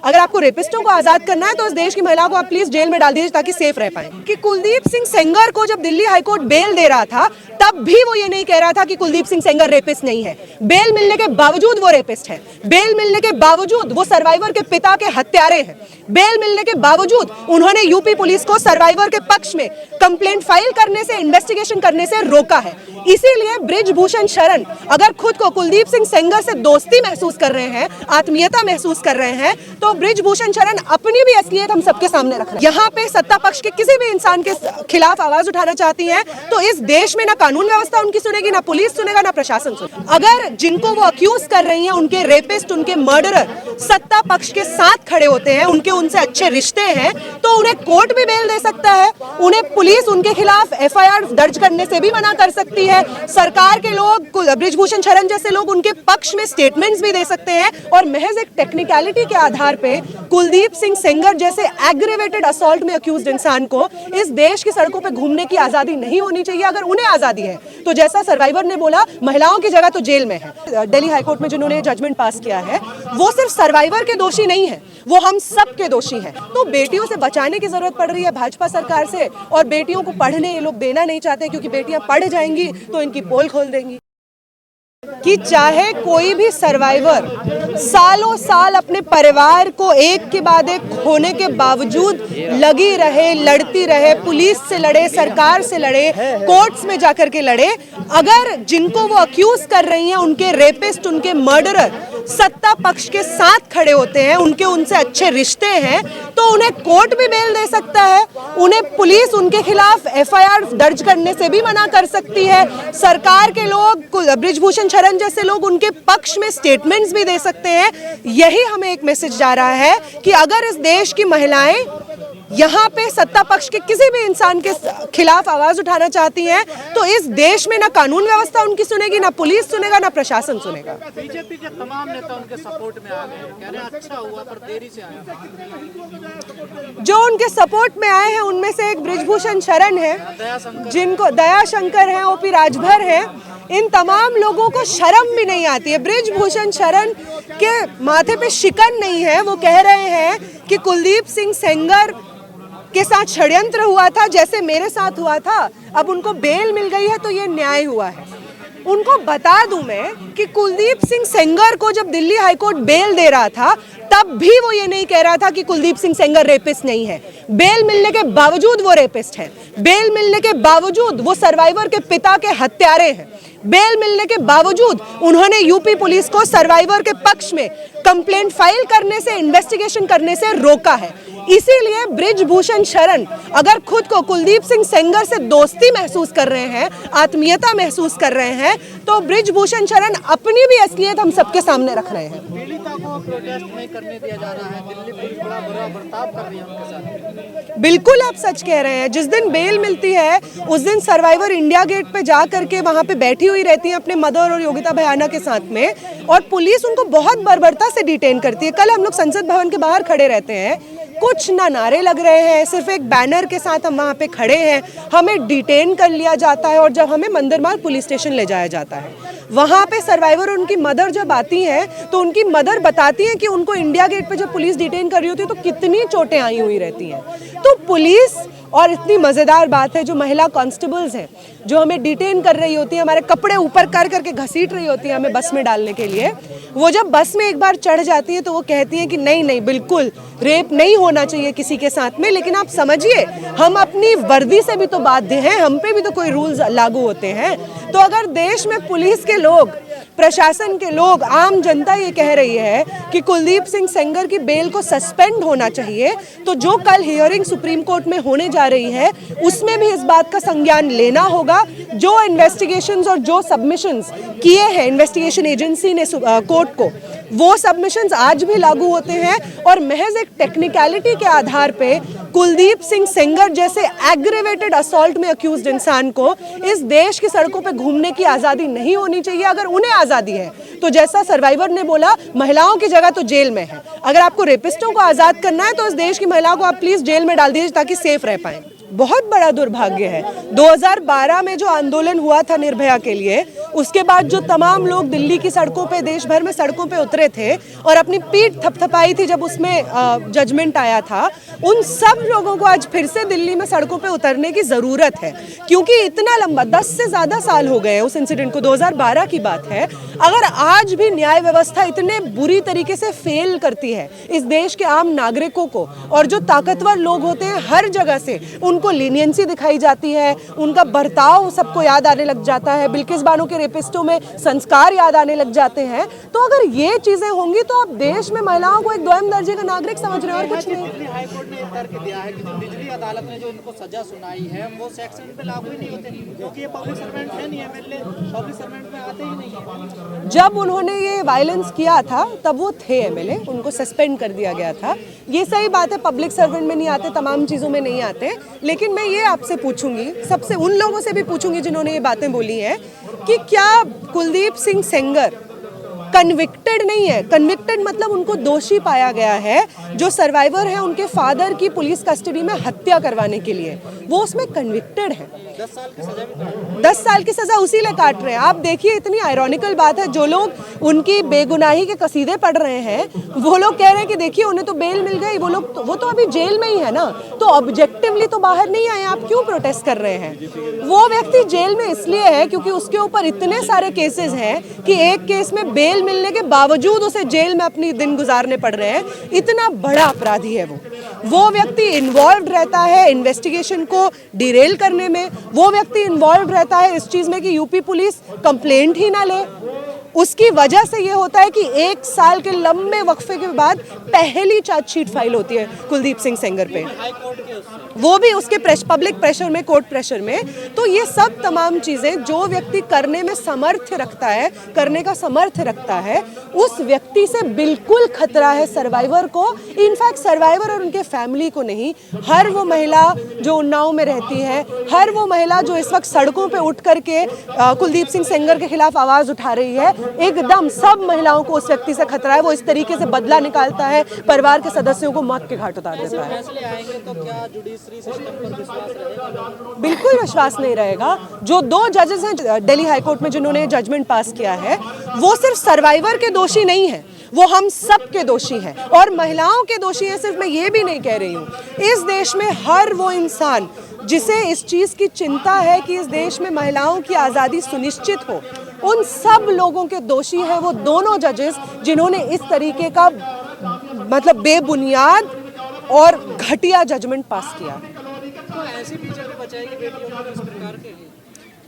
अगर आपको रेपिस्टों को आजाद करना है तो इस देश की महिलाओं को आप प्लीज जेल में डाल दीजिए ताकि सेफ रह पाए। कि कुलदीप सिंह सेंगर को जब दिल्ली हाईकोर्ट बेल दे रहा था तब भी वो ये नहीं कह रहा था कि कुलदीप सिंह सेंगर रेपिस्ट नहीं है। बेल मिलने के बावजूद वो रेपिस्ट है। बेल मिलने के बावजूद वो सर्वाइवर के पिता के हत्यारे हैं। बेल मिलने के बावजूद उन्होंने यूपी पुलिस को सर्वाइवर के पक्ष में कंप्लेंट फाइल करने से, इन्वेस्टिगेशन करने से रोका है। इसीलिए बृजभूषण शरण अगर खुद को कुलदीप सिंह सेंगर से दोस्ती महसूस कर रहे हैं, आत्मीयता महसूस कर रहे हैं, तो बृजभूषण शरण अपनी भी असलियत हम सबके सामने रख रहे हैं। यहाँ पे सत्ता पक्ष के किसी भी इंसान के खिलाफ आवाज उठाना चाहती हैं तो इस देश में ना कानून व्यवस्था उनकी सुनेगी, ना पुलिस सुनेगा, ना प्रशासन सुनेगा। अगर जिनको वो अक्यूज कर रही हैं, उनके रेपिस्ट, उनके मर्डरर सत्ता पक्ष के साथ खड़े होते हैं, उनके उनसे अच्छे रिश्ते हैं, तो उन्हें कोर्ट भी बेल दे सकता है। उन्हें पुलिस उनके खिलाफ एफआईआर दर्ज करने से भी मना कर सकती है। सरकार के लोग, बृजभूषण शरण जैसे लोग उनके पक्ष में स्टेटमेंट्स भी दे सकते हैं। और महज एक टेक्निकलिटी के आधार पे कुलदीप सिंह सेंगर जैसे एग्रीवेटेड असॉल्ट में अक्यूज्ड इंसान को इस देश की सड़कों पे घूमने की आजादी नहीं होनी चाहिए। अगर उन्हें आजादी है तो जैसा सर्वाइवर ने बोला, महिलाओं की जगह तो जेल में है। दिल्ली हाईकोर्ट में जिन्होंने जजमेंट पास किया है वो सिर्फ सर्वाइवर के दोषी नहीं है, वो हम सब के दोषी हैं। तो बेटियों से बचाने की जरूरत पड़ रही है भाजपा सरकार से, और बेटियों को पढ़ने ये लोग देना नहीं चाहते क्योंकि बेटियां पढ़ जाएंगी तो इनकी पोल खोल देंगी। कि चाहे कोई भी सर्वाइवर सालों साल अपने परिवार को एक के बाद एक खोने के बावजूद लगी रहे, लड़ती रहे, पुलिस से लड़े, सरकार से लड़े, कोर्ट्स में जाकर के लड़े, अगर जिनको वो अक्यूज कर रही हैं, उनके रेपिस्ट, उनके मर्डरर सत्ता पक्ष के साथ खड़े होते हैं, उनके उनसे अच्छे रिश्ते हैं, तो उन्हें कोर्ट भी बेल दे सकता है। उन्हें पुलिस उनके खिलाफ एफआईआर दर्ज करने से भी मना कर सकती है। सरकार के लोग, बृजभूषण शरण जैसे लोग उनके पक्ष में स्टेटमेंट्स भी दे सकते हैं। यही हमें एक मैसेज जा रहा है कि अगर इस देश की महिलाएं यहाँ पे सत्ता पक्ष के किसी भी इंसान के खिलाफ आवाज उठाना चाहती हैं तो इस देश में ना कानून व्यवस्था उनकी सुनेगी, ना पुलिस सुनेगा, ना प्रशासन सुनेगा। बीजेपी के तमाम नेता उनके सपोर्ट में आ गए, कह रहे हैं अच्छा हुआ पर देरी से आया। जो उनके सपोर्ट में आए हैं उनमें से एक बृजभूषण शरण है, जिनको दया शंकर है, ओपी राजभर है। इन तमाम लोगों को शर्म भी नहीं आती है। बृजभूषण शरण के माथे पे शिकन नहीं है। वो कह रहे हैं कि कुलदीप सिंह सेंगर के साथ षड्यंत्र हुआ था जैसे मेरे साथ हुआ था, अब उनको बेल मिल गई है तो ये न्याय हुआ है। उनको बता दूं मैं कि कुलदीप सिंह सेंगर को जब दिल्ली हाईकोर्ट बेल दे रहा था तब भी वो ये नहीं कह रहा था कि कुलदीप सिंह सेंगर रेपिस्ट नहीं है। बेल मिलने के बावजूद वो रेपिस्ट है। बेल मिलने के बावजूद वो सर्वाइवर के पिता के हत्यारे हैं। बेल मिलने के बावजूद उन्होंने यूपी पुलिस को सर्वाइवर के पक्ष में कंप्लेंट फाइल करने से, इन्वेस्टिगेशन करने से रोका है। इसीलिए बृजभूषण शरण अगर खुद को कुलदीप सिंह सेंगर से दोस्ती महसूस कर रहे हैं, आत्मीयता महसूस कर रहे हैं, तो बृजभूषण शरण अपनी भी असलियत हम सबके सामने रख रहे हैं। पीड़िता को प्रोटेस्ट नहीं करने दिया जा रहा है, दिल्ली पुलिस बड़ा बुरा बर्ताव कर रही है उनके साथ। बिल्कुल आप सच कह रहे हैं। जिस दिन बेल मिलती है उस दिन सर्वाइवर इंडिया गेट पे जा करके वहां पे बैठी हुई रहती है अपने मदर और योगिता भयाना के साथ में, और पुलिस उनको बहुत बर्बरता से डिटेन करती है। कल हम लोग संसद भवन के बाहर खड़े रहते हैं, कुछ ना नारे लग रहे हैं, सिर्फ एक बैनर के साथ हम वहाँ पे खड़े हैं, हमें डिटेन कर लिया जाता है और जब हमें मंदिरमार्ग पुलिस स्टेशन ले जाया जाता है, वहाँ पे सर्वाइवर और उनकी मदर जब आती हैं तो उनकी मदर बताती हैं कि उनको इंडिया गेट पे जब पुलिस डिटेन कर रही होती है तो कितनी चोटें आई हुई रहती हैं। तो पुलिस, और इतनी मज़ेदार बात है, जो महिला कांस्टेबल्स हैं जो हमें डिटेन कर रही होती हैं, हमारे कपड़े ऊपर कर करके घसीट रही होती हैं हमें बस में डालने के लिए, वो जब बस में एक बार चढ़ जाती है तो वो कहती हैं कि नहीं नहीं, बिल्कुल रेप नहीं होना चाहिए किसी के साथ में, लेकिन आप समझिए हम अपनी वर्दी से भी तो बाध्य हैं, हम पे भी तो कोई रूल्स लागू होते हैं। तो अगर देश में पुलिस के लोग, प्रशासन के लोग, आम जनता ये कह रही है कि कुलदीप सिंह सेंगर की बेल को सस्पेंड होना चाहिए, तो जो कल हियरिंग सुप्रीम कोर्ट में होने जा रही है उसमें भी इस बात का संज्ञान लेना होगा। जो इन्वेस्टिगेशंस और जो सबमिशंस किए हैं इन्वेस्टिगेशन एजेंसी ने कोर्ट को, वो सबमिशंस आज भी लागू होते हैं। और महज एक टेक्निकलिटी के आधार पे कुलदीप सिंह सेंगर जैसे एग्रीवेटेड असॉल्ट में अक्यूज्ड इंसान को इस देश की सड़कों पे घूमने की आज़ादी नहीं होनी चाहिए। अगर उन्हें आज़ादी है तो जैसा सर्वाइवर ने बोला, महिलाओं की जगह तो जेल में है। अगर आपको रेपिस्टों को आज़ाद करना है तो इस देश की महिलाओं को आप प्लीज़ जेल में डाल दीजिए ताकि सेफ रह पाएं। बहुत बड़ा दुर्भाग्य है। 2012 में जो आंदोलन हुआ था निर्भया के लिए, उसके बाद जो तमाम लोग दिल्ली की सड़कों पे, देश भर में सड़कों पे उतरे थे और अपनी पीठ थपथपाई थी जब उसमें जजमेंट आया था, उन सब लोगों को आज फिर से दिल्ली में सड़कों पे उतरने की ज़रूरत है, क्योंकि इतना लंबा 10 से ज़्यादा साल हो गए हैं उस इंसिडेंट को, 2012 की बात है। अगर आज भी न्याय व्यवस्था इतने बुरी तरीके से फेल करती है इस देश के आम नागरिकों को, और जो ताकतवर लोग होते हैं हर जगह से उनको लीनियंसी दिखाई जाती है, उनका बर्ताव सबको याद आने लग जाता है, बिल्किस बानो के रेपिस्टों में संस्कार याद आने लग जाते हैं, तो अगर ये चीजें होंगी तो आप देश में महिलाओं को एक द्वैम दर्जे का नागरिक समझ रहे हैं और कुछ नहीं। दिल्ली हाईकोर्ट ने तर्क दिया है कि जो बिजली अदालत ने जो इनको सजा सुनाई है वो सेक्शन पे लागू ही नहीं होते, क्योंकि ये पब्लिक सर्वेंट है नहीं, एमएलए पब्लिक सर्वेंट में आते ही नहीं है। जब उन्होंने ये वायलेंस किया था तब वो थे एमएलए, उनको सस्पेंड कर दिया गया था। ये सही बात है, पब्लिक सर्वेंट में नहीं आते, तमाम चीज़ों में नहीं आते, लेकिन मैं ये आपसे पूछूंगी, सबसे उन लोगों से भी पूछूंगी जिन्होंने ये बातें बोली हैं, कि क्या कुलदीप सिंह सेंगर कन्विक्टेड नहीं है? कन्विक्टेड मतलब उनको दोषी पाया गया है, जो सर्वाइवर है उनके फादर की पुलिस कस्टडी में हत्या करवाने के लिए, वो उसमें कन्विक्टेड है। 10 साल की सजा भी 10 साल की सजा उसी लिए काट रहे हैं। आप देखिए, इतनी आयरॉनिकल बात है, जो लोग उनकी बेगुनाही के कसीदे पढ़ रहे हैं वो लोग कह रहे हैं कि देखिए उन्हें तो बेल मिल गई, वो तो अभी जेल में ही है ना, तो ऑब्जेक्टिवली तो बाहर नहीं आए, आप क्यों प्रोटेस्ट कर रहे हैं? वो व्यक्ति जेल में इसलिए है क्योंकि उसके ऊपर इतने सारे केसेस हैं कि एक केस में बेल मिलने के बावजूद उसे जेल में अपनी दिन गुजारने पड़ रहे हैं। इतना बड़ा अपराधी है वो व्यक्ति इन्वॉल्व रहता है इन्वेस्टिगेशन को डिरेल करने में, वो व्यक्ति इन्वॉल्व रहता है इस चीज में कि यूपी पुलिस कंप्लेंट ही ना ले। उसकी वजह से ये होता है कि 1 साल के लंबे वक्फे के बाद पहली चार्जशीट फाइल होती है कुलदीप सिंह सेंगर पे, वो भी उसके पब्लिक प्रेशर में, कोर्ट प्रेशर में। तो ये सब तमाम चीजें जो व्यक्ति करने में समर्थ रखता है, करने का समर्थ रखता है, उस व्यक्ति से बिल्कुल खतरा है सर्वाइवर को। इनफैक्ट सर्वाइवर और उनके फैमिली को नहीं, हर वो महिला जो उन्नाव में रहती है, हर वो महिला जो इस वक्त सड़कों पे उठ करके कुलदीप सिंह सेंगर के खिलाफ आवाज उठा रही है, एकदम सब महिलाओं को उस व्यक्ति से खतरा है। वो इस तरीके से बदला निकालता है, परिवार के सदस्यों को मौत के घाट उतार देता है। फैसले आएंगे तो क्या जुडिशरी सिस्टम पर विश्वास रहेगा? बिल्कुल विश्वास नहीं रहेगा। जो 2 जजेस हैं दिल्ली हाईकोर्ट में जिन्होंने जजमेंट पास किया है, वो सिर्फ सर्वाइवर के दोषी नहीं है, वो हम सब के दोषी हैं और महिलाओं के दोषी हैं। सिर्फ मैं ये भी नहीं कह रही हूँ, इस देश में हर वो इंसान जिसे इस चीज़ की चिंता है कि इस देश में महिलाओं की आज़ादी सुनिश्चित हो, उन सब लोगों के दोषी हैं वो दोनों जजेस जिन्होंने इस तरीके का मतलब बेबुनियाद और घटिया जजमेंट पास किया। तो ऐसी बीजेपी बचाएगी बेटियों को इस प्रकार के?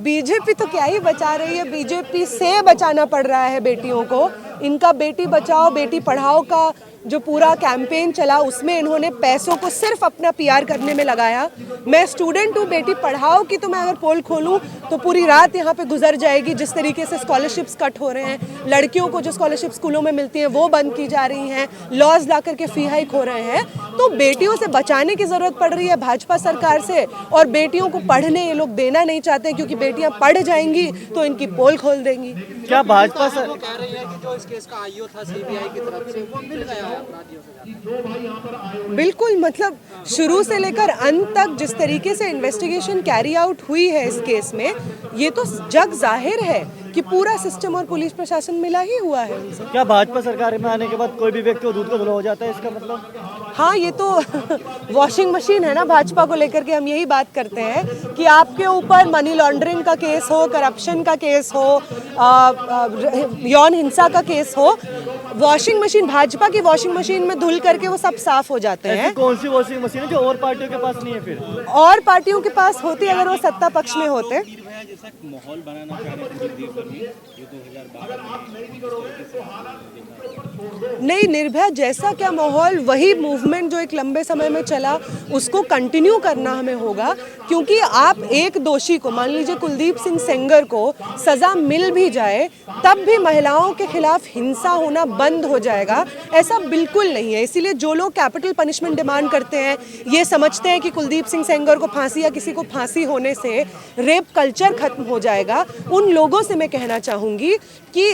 बीजेपी तो क्या ही बचा रही है, बीजेपी से बचाना पड़ रहा है बेटियों को। इनका बेटी बचाओ बेटी पढ़ाओ का जो पूरा कैंपेन चला, उसमें इन्होंने पैसों को सिर्फ अपना पीआर करने में लगाया। मैं स्टूडेंट हूँ, बेटी पढ़ाओ की तो मैं अगर पोल खोलूँ तो पूरी रात यहाँ पे गुजर जाएगी। जिस तरीके से स्कॉलरशिप्स कट हो रहे हैं, लड़कियों को जो स्कॉलरशिप स्कूलों में मिलती हैं वो बंद की जा रही हैं, लॉज ला करके फी हाइक हो रहे हैं, तो बेटियों से बचाने की ज़रूरत पड़ रही है भाजपा सरकार से। और बेटियों को पढ़ने ये लोग देना नहीं चाहते क्योंकि बेटियाँ पढ़ जाएंगी तो इनकी पोल खोल देंगी। क्या भाजपा वो कह रही है कि जो इस केस का आईओ था सीबीआई की तरफ से, वो मिल गया है अपराधियों से। बिल्कुल, मतलब शुरू से लेकर अंत तक जिस तरीके से इन्वेस्टिगेशन कैरी आउट हुई है इस केस में, ये तो जग जाहिर है कि पूरा सिस्टम और पुलिस प्रशासन मिला ही हुआ है उनसे। क्या भाजपा सरकार में आने के बाद कोई भी व्यक्ति दूध का धुला हो जाता है, इसका मतलब? हाँ, ये तो वॉशिंग मशीन है ना भाजपा को लेकर के। हम यही बात करते हैं कि आपके ऊपर मनी लॉन्ड्रिंग का केस हो, करप्शन का केस हो, यौन हिंसा का केस हो, वॉशिंग मशीन, भाजपा की वॉशिंग मशीन में धुल करके वो सब साफ हो जाते हैं। कौन सी वॉशिंग मशीन है जो और पार्टियों के पास नहीं है? फिर और पार्टियों के पास होती अगर वो सत्ता पक्ष में होते। जैसा माहौल बनाना चाह रहे थे जगदीश सर में, ये 2012 नहीं, निर्भया जैसा क्या माहौल, वही मूवमेंट जो एक लंबे समय में चला उसको कंटिन्यू करना हमें होगा। क्योंकि आप एक दोषी को, मान लीजिए कुलदीप सिंह सेंगर को सजा मिल भी जाए, तब भी महिलाओं के खिलाफ हिंसा होना बंद हो जाएगा, ऐसा बिल्कुल नहीं है। इसीलिए जो लोग कैपिटल पनिशमेंट डिमांड करते हैं, ये समझते हैं कि कुलदीप सिंह सेंगर को फांसी या किसी को फांसी होने से रेप कल्चर खत्म हो जाएगा, उन लोगों से मैं कहना चाहूँगी कि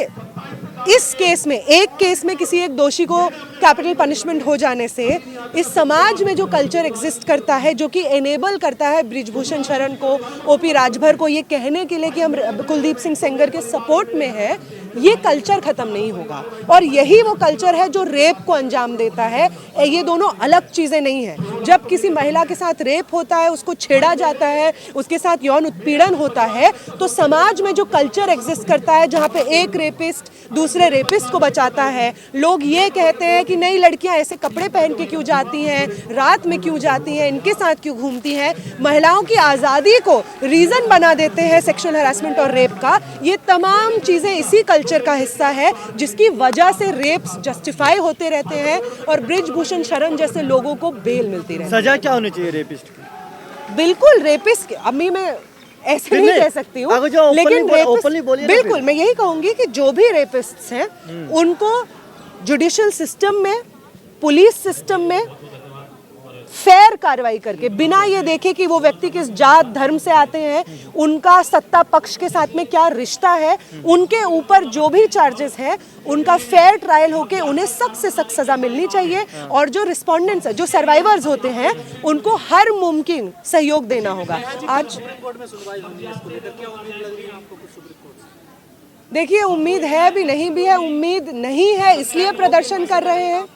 इस केस में, एक केस में किसी एक दोषी को कैपिटल पनिशमेंट हो जाने से इस समाज में जो कल्चर एग्जिस्ट करता है, जो कि एनेबल करता है बृजभूषण शरण को, ओपी राजभर को ये कहने के लिए कि हम कुलदीप सिंह सेंगर के सपोर्ट में है, ये कल्चर खत्म नहीं होगा। और यही वो कल्चर है जो रेप को अंजाम देता है। ये दोनों अलग चीज़ें नहीं हैं। जब किसी महिला के साथ रेप होता है, उसको छेड़ा जाता है, उसके साथ यौन उत्पीड़न होता है, तो समाज में जो कल्चर एग्जिस्ट करता है जहाँ पे एक रेपिस्ट दूसरे रेपिस्ट को बचाता है, लोग ये कहते हैं कि नई लड़कियां ऐसे कपड़े पहन के क्यों जाती हैं, रात में क्यों जाती हैं, इनके साथ क्यों घूमती हैं, महिलाओं की आज़ादी को रीज़न बना देते हैं सेक्सुअल हरासमेंट और रेप का। ये तमाम चीज़ें इसी कल्चर का हिस्सा है जिसकी वजह से रेप्स जस्टिफाई होते रहते हैं और बृजभूषण शरण जैसे लोगों को बेल मिलती रहती है। सजा क्या होनी चाहिए रेपिस्ट की? बिल्कुल रेपिस्ट, अम्मी मैं ऐसे नहीं कह सकती हूँ, लेकिन बिल्कुल मैं यही कहूंगी कि जो भी रेपिस्ट्स हैं उनको जुडिशियल सिस्टम में, पुलिस सिस्टम में फेयर कार्रवाई करके, बिना ये देखे कि वो व्यक्ति किस जात धर्म से आते हैं, उनका सत्ता पक्ष के साथ में क्या रिश्ता है, उनके ऊपर जो भी चार्जेस है उनका फेयर ट्रायल होके उन्हें सख्त से सख्त सजा मिलनी चाहिए। और जो रिस्पोंडेंट्स, जो सर्वाइवर्स होते हैं, उनको हर मुमकिन सहयोग देना होगा। आज सुप्रीम कोर्ट में सुनवाई होनी है इसको लेकर, क्या उम्मीद लग रही है आपको कुछ सुप्रीम कोर्ट से? देखिए, उम्मीद है भी नहीं भी है, उम्मीद नहीं है इसलिए प्रदर्शन कर रहे हैं।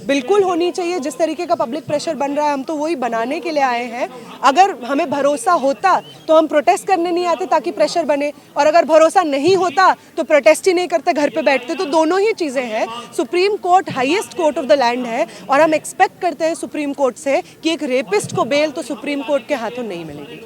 बिल्कुल होनी चाहिए। जिस तरीके का पब्लिक प्रेशर बन रहा है, हम तो वही बनाने के लिए आए हैं। अगर हमें भरोसा होता तो हम प्रोटेस्ट करने नहीं आते ताकि प्रेशर बने, और अगर भरोसा नहीं होता तो प्रोटेस्ट ही नहीं करते, घर पे बैठते। तो दोनों ही चीज़ें हैं। Supreme court highest court of the land है और हम एक्सपेक्ट करते हैं सुप्रीम कोर्ट से कि एक रेपिस्ट को बेल तो सुप्रीम कोर्ट के हाथों नहीं मिलेगी।